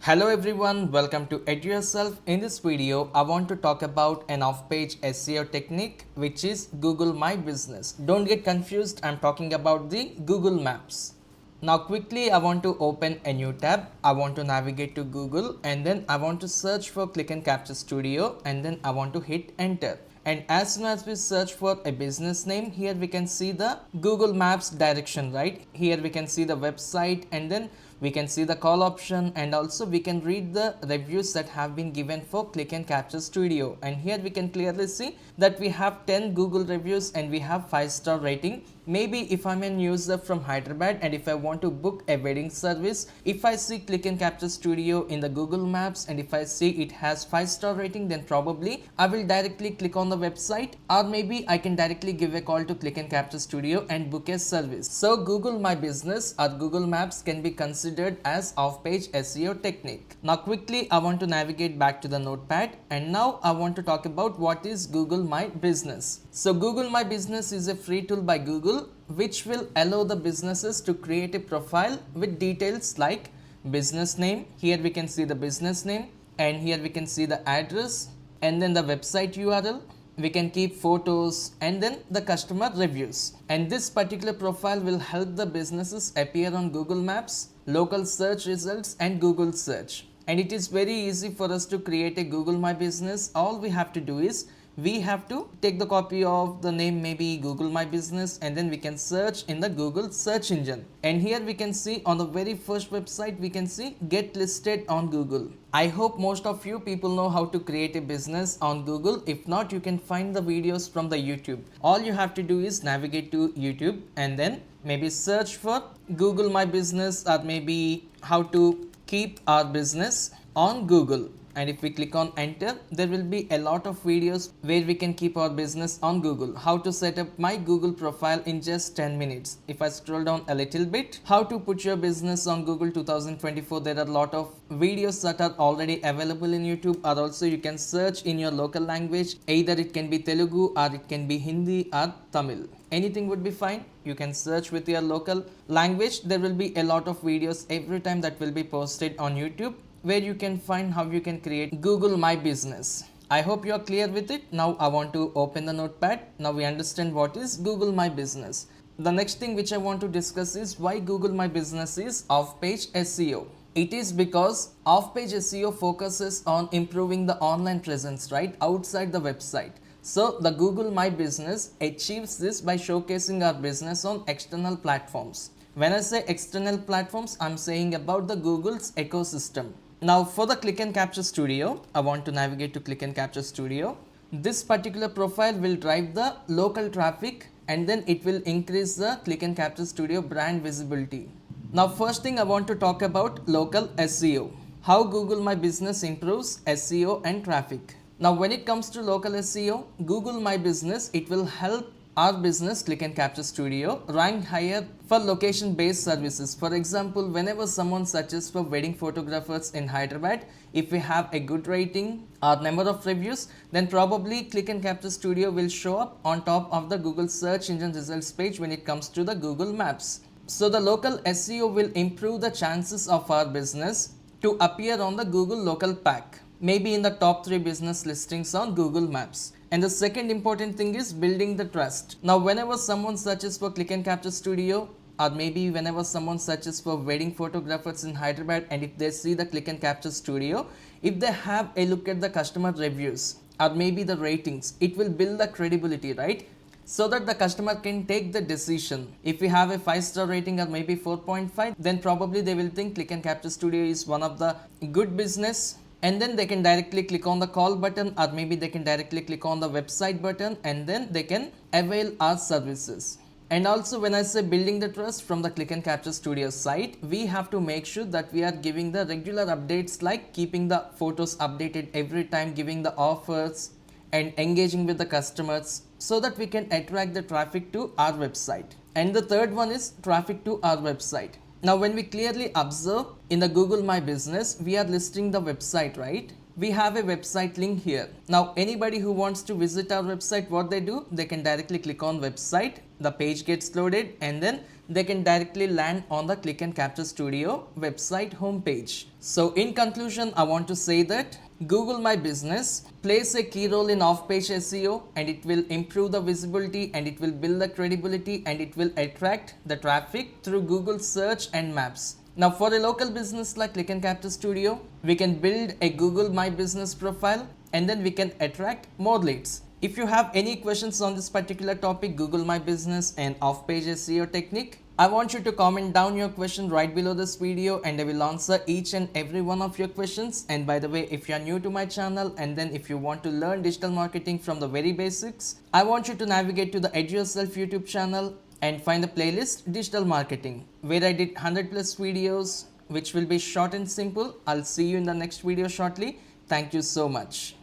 Hello everyone, welcome to Edurself. In this video, I want to talk about an off-page SEO technique which is Google My Business. Don't get confused, I'm talking about the Google Maps. Now quickly I want to open a new tab. I want to navigate to Google and then I want to search for Click and Capture Studio and then I want to hit enter. And as soon as we search for a business name, here we can see the Google Maps direction, right? Here we can see the website and then we can see the call option, and also we can read the reviews that have been given for Click and Capture Studio. And here we can clearly see that we have 10 Google reviews and we have 5-star rating. Maybe if I'm a user from Hyderabad and if I want to book a wedding service, if I see Click and Capture Studio in the Google Maps and if I see it has 5-star rating, then probably I will directly click on the website, or maybe I can directly give a call to Click and Capture Studio and book a service. So Google My Business or Google Maps can be considered as off-page SEO technique. Now quickly I want to navigate back to the notepad and now I want to talk about what is Google My Business. So Google My Business is a free tool by Google which will allow the businesses to create a profile with details like business name. Here we can see the business name and here we can see the address and then the website URL. We can keep photos and then the customer reviews. And this particular profile will help the businesses appear on Google Maps, local search results and Google search. And it is very easy for us to create a Google My Business. All we have to do is we have to take the copy of the name, maybe Google My Business, and then we can search in the Google search engine. And here we can see on the very first website, we can see get listed on Google. I hope most of you people know how to create a business on Google. If not, you can find the videos from the YouTube. All you have to do is navigate to YouTube and then maybe search for Google My Business or maybe how to keep our business on Google. And if we click on enter, there will be a lot of videos where we can keep our business on Google. How to set up my Google profile in just 10 minutes. If I scroll down a little bit, how to put your business on Google 2024. There are a lot of videos that are already available in YouTube, or also you can search in your local language. Either it can be Telugu or it can be Hindi or Tamil. Anything would be fine. You can search with your local language. There will be a lot of videos every time that will be posted on YouTube, where you can find how you can create Google My Business. I hope you are clear with it. Now I want to open the notepad. Now we understand what is Google My Business. The next thing which I want to discuss is why Google My Business is off-page SEO. It is because off-page SEO focuses on improving the online presence, right, outside the website. So the Google My Business achieves this by showcasing our business on external platforms. When I say external platforms, I'm saying about the Google's ecosystem. Now for the Click and Capture Studio, I want to navigate to Click and Capture Studio. This particular profile will drive the local traffic and then it will increase the Click and Capture Studio brand visibility. Now first thing I want to talk about local SEO. How Google My Business improves SEO and traffic. Now when it comes to local SEO, Google My Business, it will help our business Click and Capture Studio rank higher for location based services. For example, whenever someone searches for wedding photographers in Hyderabad, if we have a good rating or number of reviews, then probably Click and Capture Studio will show up on top of the Google search engine results page when it comes to the Google Maps. So the local SEO will improve the chances of our business to appear on the Google local pack, maybe in the top 3 business listings on Google Maps. And the second important thing is building the trust. Now whenever someone searches for Click and Capture Studio, or maybe whenever someone searches for wedding photographers in Hyderabad, and if they see the Click and Capture Studio, if they have a look at the customer reviews or maybe the ratings, it will build the credibility, right? So that the customer can take the decision. If we have a 5-star rating or maybe 4.5, then probably they will think Click and Capture Studio is one of the good business. And then they can directly click on the call button, or maybe they can directly click on the website button and then they can avail our services. And also when I say building the trust from the Click and Capture Studio site, we have to make sure that we are giving the regular updates, like keeping the photos updated every time, giving the offers and engaging with the customers so that we can attract the traffic to our website. And the third one is traffic to our website. Now when we clearly observe in the Google My Business, we are listing the website, right? We have a website link here. Now anybody who wants to visit our website, what they do, they can directly click on website, the page gets loaded and then they can directly land on the Click and Capture Studio website homepage. So in conclusion, I want to say that Google My Business plays a key role in off-page SEO, and it will improve the visibility, and it will build the credibility, and it will attract the traffic through Google search and maps. Now for a local business like Click and Capture Studio, we can build a Google My Business profile, and then we can attract more leads. If you have any questions on this particular topic, Google My Business and off-page SEO technique, I want you to comment down your question right below this video, and I will answer each and every one of your questions. And by the way, if you are new to my channel, and then if you want to learn digital marketing from the very basics, I want you to navigate to the Edurself YouTube channel and find the playlist Digital Marketing, where I did 100 plus videos which will be short and simple. I'll see you in the next video shortly. Thank you so much.